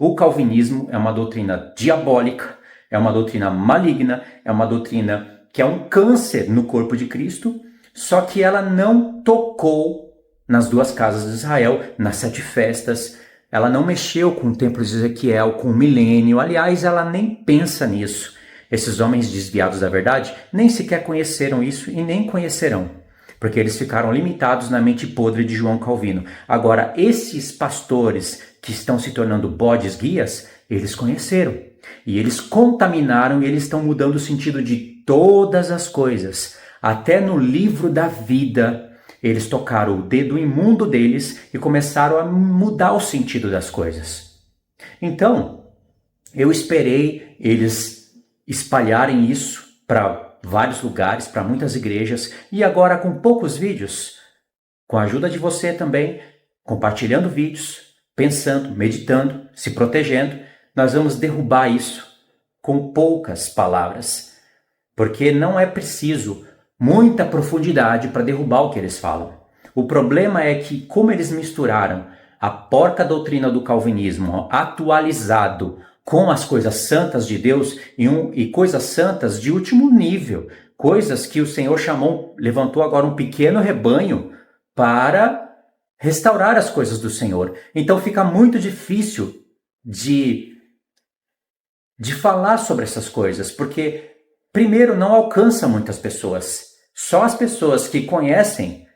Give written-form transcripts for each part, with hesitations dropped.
O calvinismo é uma doutrina diabólica, é uma doutrina maligna, é uma doutrina que é um câncer no corpo de Cristo, só que ela não tocou nas duas casas de Israel, nas 7 festas, ela não mexeu com o templo de Ezequiel, com o milênio, aliás, ela nem pensa nisso. Esses homens desviados da verdade nem sequer conheceram isso e nem conhecerão, porque eles ficaram limitados na mente podre de João Calvino. Agora, esses pastores que estão se tornando bodes guias, eles conheceram. E eles contaminaram e eles estão mudando o sentido de todas as coisas. Até no livro da vida, eles tocaram o dedo imundo deles e começaram a mudar o sentido das coisas. Então, eu esperei eles espalharem isso para vários lugares, para muitas igrejas, e agora com poucos vídeos, com a ajuda de você também, compartilhando vídeos, pensando, meditando, se protegendo, nós vamos derrubar isso com poucas palavras, porque não é preciso muita profundidade para derrubar o que eles falam. O problema é que, como eles misturaram a porca doutrina do calvinismo atualizado com as coisas santas de Deus e coisas santas de último nível, coisas que o Senhor levantou agora um pequeno rebanho para restaurar as coisas do Senhor. Então fica muito difícil de falar sobre essas coisas, porque primeiro não alcança muitas pessoas. Só as pessoas que conhecem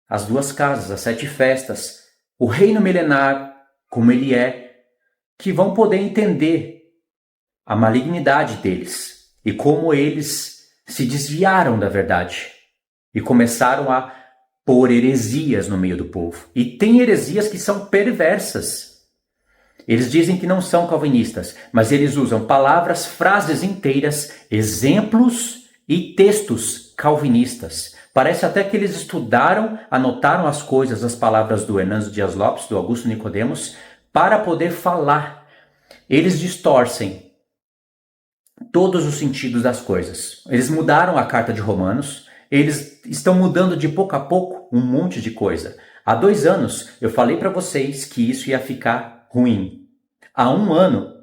as duas casas, as 7 festas, o reino milenar, como ele é, que vão poder entender a malignidade deles e como eles se desviaram da verdade e começaram a pôr heresias no meio do povo. E tem heresias que são perversas. Eles dizem que não são calvinistas, mas eles usam palavras, frases inteiras, exemplos e textos calvinistas. Parece até que eles estudaram, anotaram as coisas, as palavras do Hernando Dias Lopes, do Augusto Nicodemos, para poder falar. Eles distorcem todos os sentidos das coisas. Eles mudaram a carta de Romanos, eles estão mudando de pouco a pouco um monte de coisa. Há 2 anos eu falei para vocês que isso ia ficar ruim. Há 1 ano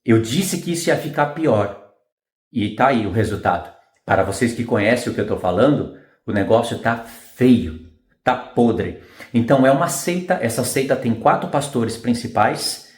eu disse que isso ia ficar pior. E tá aí o resultado. Para vocês que conhecem o que eu estou falando, o negócio tá feio, tá podre. Então é uma seita, essa seita tem 4 pastores principais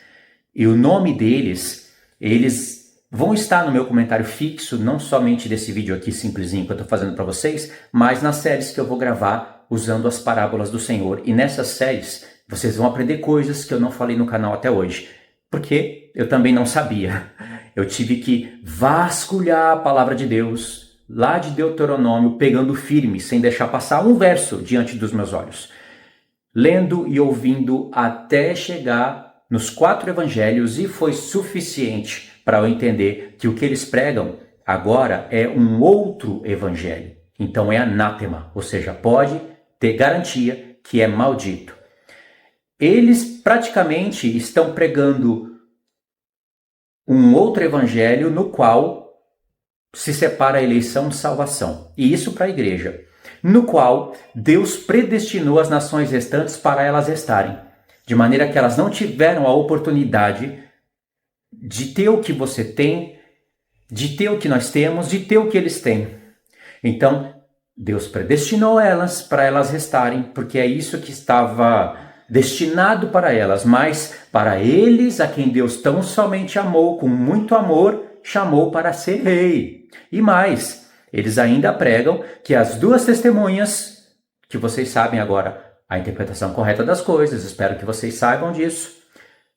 e o nome deles, eles vão estar no meu comentário fixo, não somente desse vídeo aqui simplesinho que eu estou fazendo para vocês, mas nas séries que eu vou gravar usando as parábolas do Senhor. E nessas séries vocês vão aprender coisas que eu não falei no canal até hoje, porque eu também não sabia. Eu tive que vasculhar a palavra de Deus, lá de Deuteronômio, pegando firme, sem deixar passar um verso diante dos meus olhos. Lendo e ouvindo até chegar nos 4 evangelhos, e foi suficiente para eu entender que o que eles pregam agora é um outro evangelho. Então é anátema, ou seja, pode ter garantia que é maldito. Eles praticamente estão pregando um outro evangelho no qual se separa a eleição de salvação, e isso para a igreja, no qual Deus predestinou as nações restantes para elas restarem, de maneira que elas não tiveram a oportunidade de ter o que você tem, de ter o que nós temos, de ter o que eles têm. Então, Deus predestinou elas para elas restarem, porque é isso que estava destinado para elas, mas para eles, a quem Deus tão somente amou, com muito amor, chamou para ser rei. E mais, eles ainda pregam que as 2 testemunhas, que vocês sabem agora a interpretação correta das coisas, espero que vocês saibam disso,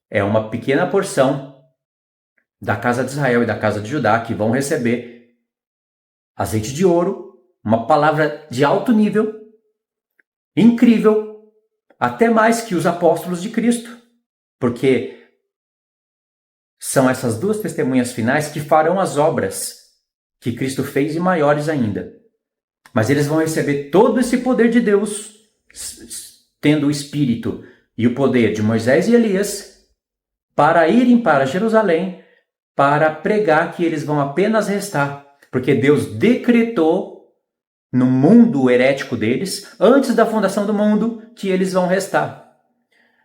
é uma pequena porção da casa de Israel e da casa de Judá que vão receber azeite de ouro, uma palavra de alto nível, incrível, até mais que os apóstolos de Cristo, porque são essas 2 testemunhas finais que farão as obras que Cristo fez e maiores ainda. Mas eles vão receber todo esse poder de Deus, tendo o Espírito e o poder de Moisés e Elias, para irem para Jerusalém, para pregar que eles vão apenas restar, porque Deus decretou no mundo herético deles, antes da fundação do mundo, que eles vão restar.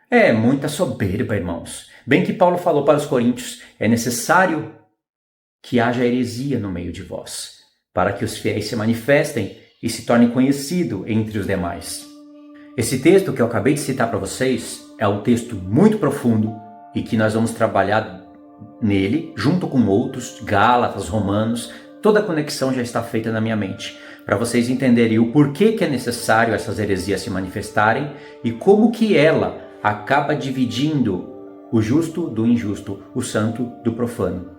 É muita soberba, irmãos. Bem que Paulo falou para os coríntios, é necessário que haja heresia no meio de vós, para que os fiéis se manifestem e se tornem conhecidos entre os demais. Esse texto que eu acabei de citar para vocês é um texto muito profundo e que nós vamos trabalhar nele, junto com outros, Gálatas, Romanos. Toda a conexão já está feita na minha mente, para vocês entenderem o porquê que é necessário essas heresias se manifestarem e como que ela acaba dividindo o justo do injusto, o santo do profano.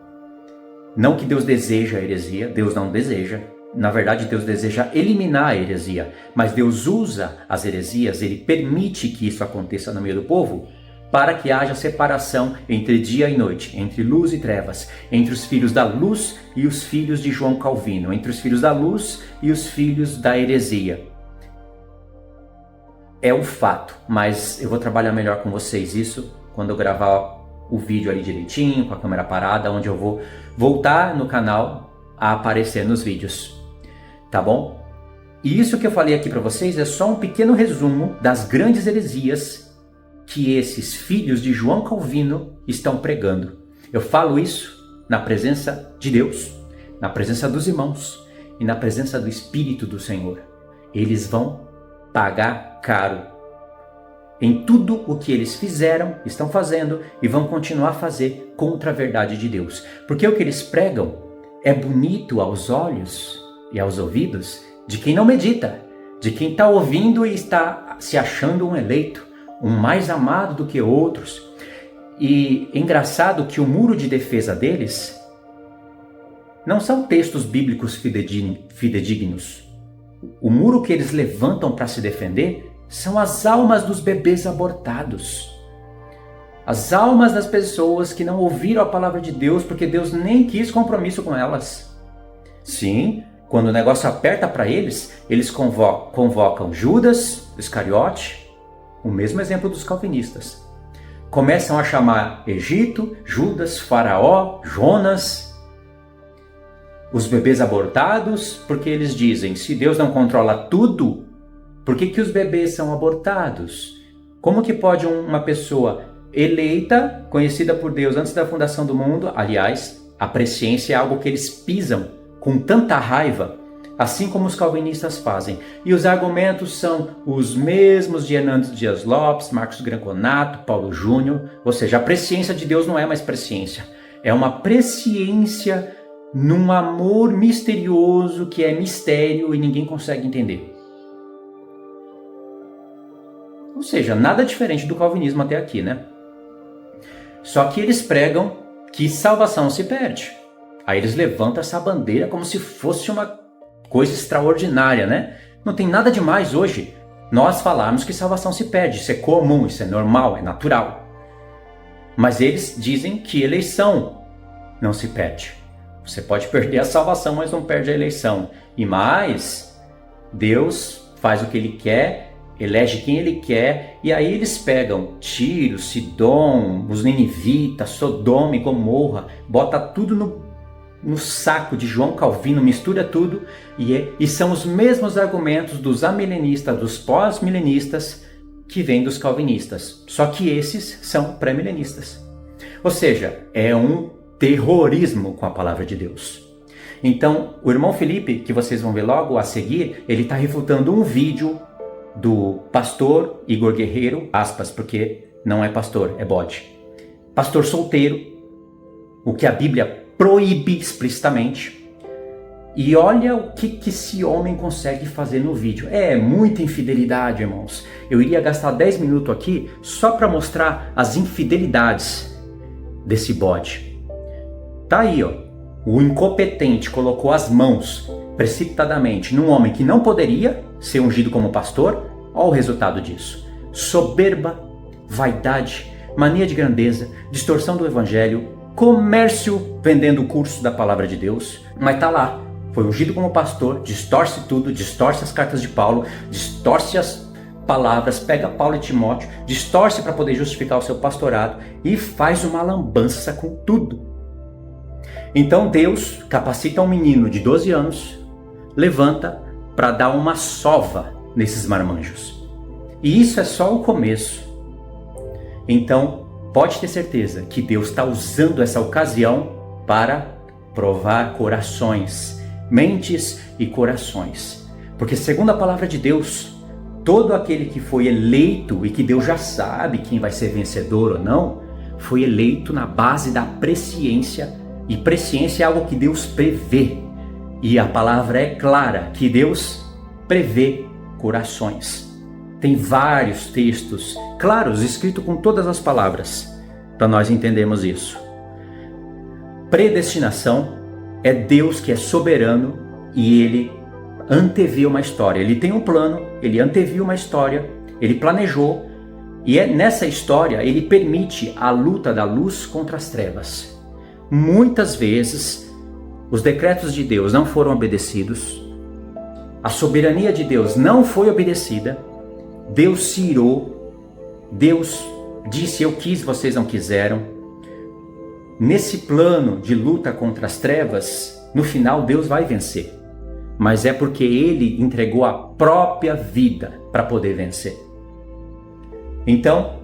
Não que Deus deseja a heresia, Deus não deseja. Na verdade, Deus deseja eliminar a heresia, mas Deus usa as heresias, Ele permite que isso aconteça no meio do povo, para que haja separação entre dia e noite, entre luz e trevas, entre os filhos da luz e os filhos de João Calvino, entre os filhos da luz e os filhos da heresia. É um fato, mas eu vou trabalhar melhor com vocês isso quando eu gravar o vídeo ali direitinho, com a câmera parada, onde eu vou voltar no canal a aparecer nos vídeos. Tá bom? E isso que eu falei aqui para vocês é só um pequeno resumo das grandes heresias que esses filhos de João Calvino estão pregando. Eu falo isso na presença de Deus, na presença dos irmãos e na presença do Espírito do Senhor. Eles vão pagar caro em tudo o que eles fizeram, estão fazendo e vão continuar a fazer contra a verdade de Deus. Porque o que eles pregam é bonito aos olhos e aos ouvidos de quem não medita, de quem está ouvindo e está se achando um eleito, um mais amado do que outros. E é engraçado que o muro de defesa deles não são textos bíblicos fidedignos. O muro que eles levantam para se defender são as almas dos bebês abortados. As almas das pessoas que não ouviram a palavra de Deus porque Deus nem quis compromisso com elas. Sim, quando o negócio aperta para eles, eles convocam Judas Iscariote, o mesmo exemplo dos calvinistas. Começam a chamar Egito, Judas, Faraó, Jonas, os bebês abortados, porque eles dizem, se Deus não controla tudo, por que os bebês são abortados? Como que pode uma pessoa eleita, conhecida por Deus antes da fundação do mundo, aliás, a presciência é algo que eles pisam com tanta raiva, assim como os calvinistas fazem. E os argumentos são os mesmos de Hernandes Dias Lopes, Marcos Granconato, Paulo Júnior, ou seja, a presciência de Deus não é mais presciência, é uma presciência num amor misterioso que é mistério e ninguém consegue entender. Ou seja, nada diferente do calvinismo até aqui, né? Só que eles pregam que salvação se perde. Aí eles levantam essa bandeira como se fosse uma coisa extraordinária, né? Não tem nada demais hoje nós falarmos que salvação se perde. Isso é comum, isso é normal, é natural. Mas eles dizem que eleição não se perde. Você pode perder a salvação, mas não perde a eleição. E mais, Deus faz o que Ele quer, elege quem Ele quer, e aí eles pegam Tiro, Sidom, os ninivitas, Sodoma e Gomorra, bota tudo no saco de João Calvino, mistura tudo, e são os mesmos argumentos dos amilenistas, dos pós-milenistas, que vêm dos calvinistas. Só que esses são pré-milenistas. Ou seja, é um terrorismo com a palavra de Deus. Então, o irmão Felipe, que vocês vão ver logo a seguir, ele está refutando um vídeo do pastor Igor Guerreiro, aspas, porque não é pastor, é bode. Pastor solteiro, o que a Bíblia proíbe explicitamente. E olha o que esse homem consegue fazer no vídeo. É muita infidelidade, irmãos. Eu iria gastar 10 minutos aqui só para mostrar as infidelidades desse bode. Tá aí, ó. O incompetente colocou as mãos precipitadamente num homem que não poderia ser ungido como pastor. Olha o resultado disso. Soberba, vaidade, mania de grandeza, distorção do evangelho, comércio vendendo o curso da palavra de Deus. Mas tá lá. Foi ungido como pastor, distorce tudo, distorce as cartas de Paulo, distorce as palavras, pega Paulo e Timóteo, distorce para poder justificar o seu pastorado e faz uma lambança com tudo. Então Deus capacita um menino de 12 anos, levanta para dar uma sova nesses marmanjos. E isso é só o começo. Então, pode ter certeza que Deus está usando essa ocasião para provar corações, mentes e corações. Porque segundo a palavra de Deus, todo aquele que foi eleito e que Deus já sabe quem vai ser vencedor ou não, foi eleito na base da presciência. E presciência é algo que Deus prevê. E a palavra é clara, que Deus prevê corações. Tem vários textos claros, escritos com todas as palavras, para nós entendermos isso. Predestinação é Deus que é soberano e Ele antevê uma história. Ele tem um plano, Ele anteviu uma história, Ele planejou, e nessa história Ele permite a luta da luz contra as trevas. Muitas vezes os decretos de Deus não foram obedecidos, a soberania de Deus não foi obedecida, Deus se irou, Deus disse: eu quis, vocês não quiseram. Nesse plano de luta contra as trevas, no final Deus vai vencer, mas é porque Ele entregou a própria vida para poder vencer. Então,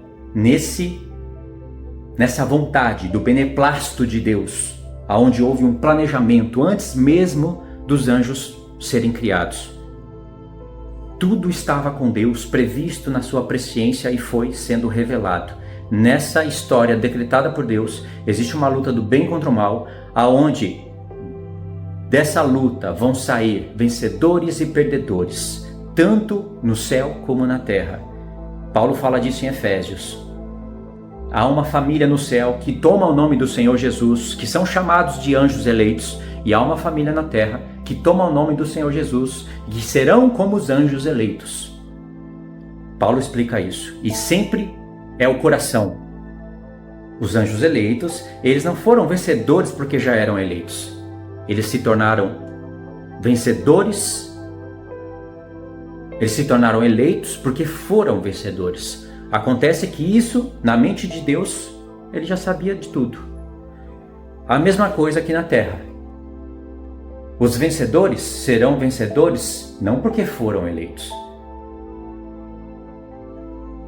nessa vontade do beneplácito de Deus, aonde houve um planejamento antes mesmo dos anjos serem criados, tudo estava com Deus previsto na sua presciência e foi sendo revelado. Nessa história decretada por Deus, existe uma luta do bem contra o mal, aonde dessa luta vão sair vencedores e perdedores, tanto no céu como na terra. Paulo fala disso em Efésios. Há uma família no céu que toma o nome do Senhor Jesus, que são chamados de anjos eleitos, e há uma família na terra que toma o nome do Senhor Jesus, que serão como os anjos eleitos. Paulo explica isso, e sempre é o coração. Os anjos eleitos, eles não foram vencedores porque já eram eleitos. Eles se tornaram vencedores, eles se tornaram eleitos porque foram vencedores. Acontece que isso, na mente de Deus, Ele já sabia de tudo. A mesma coisa aqui na terra. Os vencedores serão vencedores não porque foram eleitos.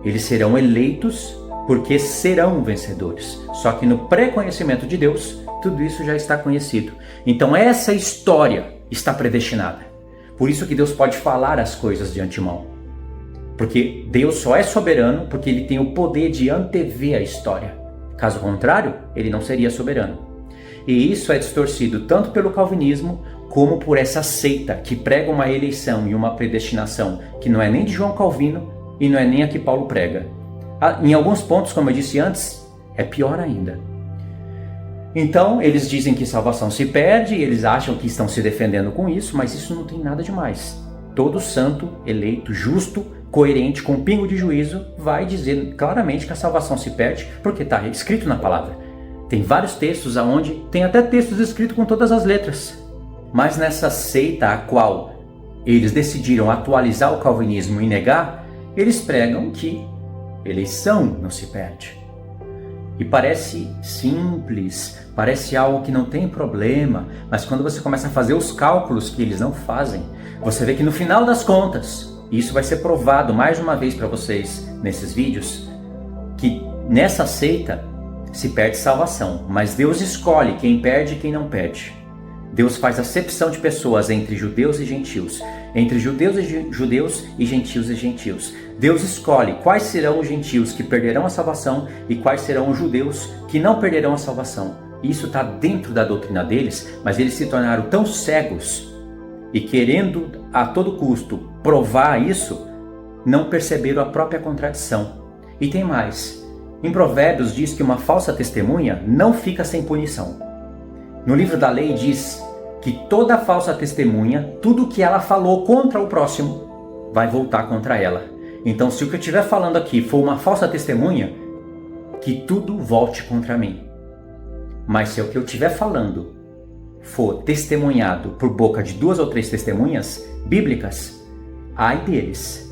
Eles serão eleitos porque serão vencedores. Só que no pré-conhecimento de Deus, tudo isso já está conhecido. Então essa história está predestinada. Por isso que Deus pode falar as coisas de antemão. Porque Deus só é soberano porque Ele tem o poder de antever a história. Caso contrário, Ele não seria soberano. E isso é distorcido tanto pelo calvinismo como por essa seita que prega uma eleição e uma predestinação que não é nem de João Calvino e não é nem a que Paulo prega. Em alguns pontos, como eu disse antes, é pior ainda. Então, eles dizem que salvação se perde, eles acham que estão se defendendo com isso, mas isso não tem nada demais. Todo santo, eleito, justo, coerente, com pingo de juízo, vai dizer claramente que a salvação se perde, porque está escrito na palavra. Tem vários textos onde tem até textos escritos com todas as letras. Mas nessa seita a qual eles decidiram atualizar o calvinismo e negar, eles pregam que eleição não se perde. E parece simples, parece algo que não tem problema, mas quando você começa a fazer os cálculos que eles não fazem, você vê que no final das contas, e isso vai ser provado mais uma vez para vocês nesses vídeos, que nessa seita se perde salvação, mas Deus escolhe quem perde e quem não perde. Deus faz acepção de pessoas entre judeus e gentios, entre judeus e gentios e gentios. Deus escolhe quais serão os gentios que perderão a salvação e quais serão os judeus que não perderão a salvação. Isso está dentro da doutrina deles, mas eles se tornaram tão cegos e querendo a todo custo provar isso, não perceberam a própria contradição. E tem mais. Em Provérbios diz que uma falsa testemunha não fica sem punição. No livro da lei diz que toda falsa testemunha, tudo que ela falou contra o próximo, vai voltar contra ela. Então, se o que eu estiver falando aqui for uma falsa testemunha, que tudo volte contra mim. Mas se o que eu estiver falando for testemunhado por boca de 2 ou 3 testemunhas bíblicas, ai deles.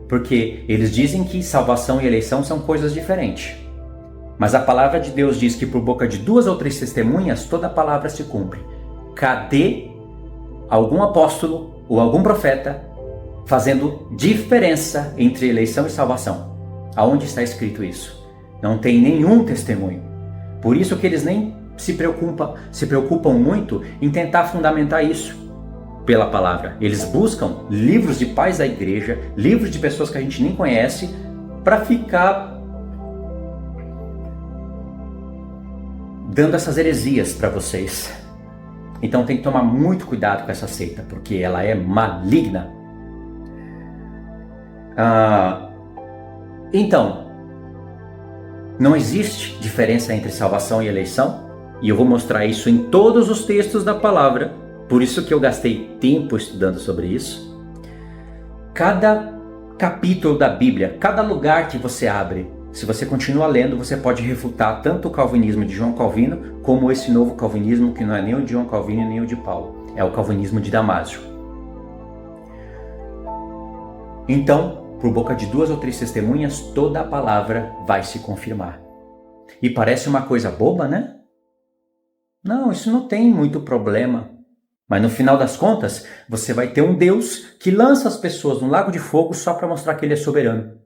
Porque eles dizem que salvação e eleição são coisas diferentes. Mas a palavra de Deus diz que por boca de 2 ou 3 testemunhas, toda a palavra se cumpre. Cadê algum apóstolo ou algum profeta fazendo diferença entre eleição e salvação? Aonde está escrito isso? não tem nenhum testemunho. Por isso que eles nem se preocupam muito em tentar fundamentar isso pela palavra. Eles buscam livros de pais da igreja, livros de pessoas que a gente nem conhece, para ficar dando essas heresias para vocês. Então tem que tomar muito cuidado com essa seita, porque ela é maligna. Então, não existe diferença entre salvação e eleição, e eu vou mostrar isso em todos os textos da palavra, por isso que eu gastei tempo estudando sobre isso. Cada capítulo da Bíblia, cada lugar que você abre, se você continua lendo, você pode refutar tanto o calvinismo de João Calvino, como esse novo calvinismo que não é nem o de João Calvino nem o de Paulo, é o calvinismo de Damásio. Então, por boca de 2 ou 3 testemunhas, toda a palavra vai se confirmar. E parece uma coisa boba, né? Não, isso não tem muito problema. Mas no final das contas, você vai ter um Deus que lança as pessoas no lago de fogo só para mostrar que ele é soberano.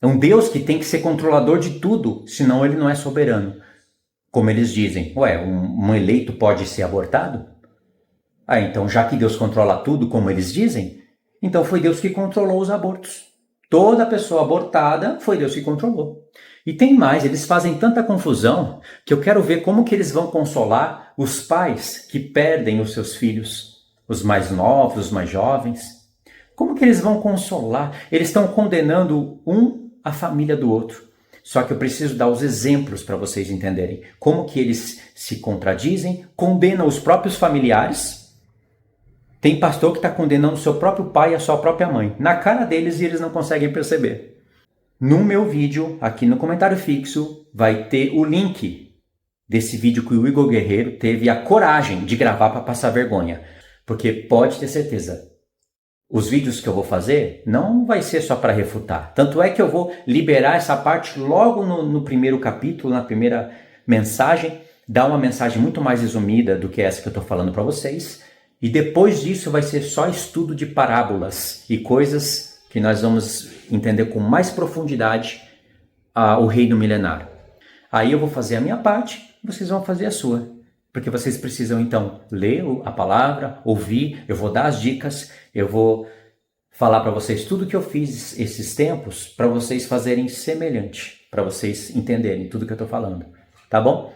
É um Deus que tem que ser controlador de tudo, senão ele não é soberano. Como eles dizem, um eleito pode ser abortado? Então já que Deus controla tudo, como eles dizem, então foi Deus que controlou os abortos. Toda pessoa abortada foi Deus que controlou. E tem mais, eles fazem tanta confusão que eu quero ver como que eles vão consolar os pais que perdem os seus filhos, os mais novos, os mais jovens. Como que eles vão consolar? Eles estão condenando a família do outro. Só que eu preciso dar os exemplos para vocês entenderem como que eles se contradizem, condenam os próprios familiares. Tem pastor que está condenando o seu próprio pai e a sua própria mãe, na cara deles, e eles não conseguem perceber. No meu vídeo, aqui no comentário fixo, vai ter o link desse vídeo que o Igor Guerreiro teve a coragem de gravar para passar vergonha. Porque pode ter certeza, os vídeos que eu vou fazer não vai ser só para refutar. Tanto é que eu vou liberar essa parte logo no primeiro capítulo, na primeira mensagem, dar uma mensagem muito mais resumida do que essa que eu estou falando para vocês. E depois disso vai ser só estudo de parábolas e coisas que nós vamos entender com mais profundidade o reino milenar. Aí eu vou fazer a minha parte, vocês vão fazer a sua. Porque vocês precisam então ler a palavra, ouvir, eu vou dar as dicas, eu vou falar para vocês tudo que eu fiz esses tempos para vocês fazerem semelhante, para vocês entenderem tudo que eu estou falando, tá bom?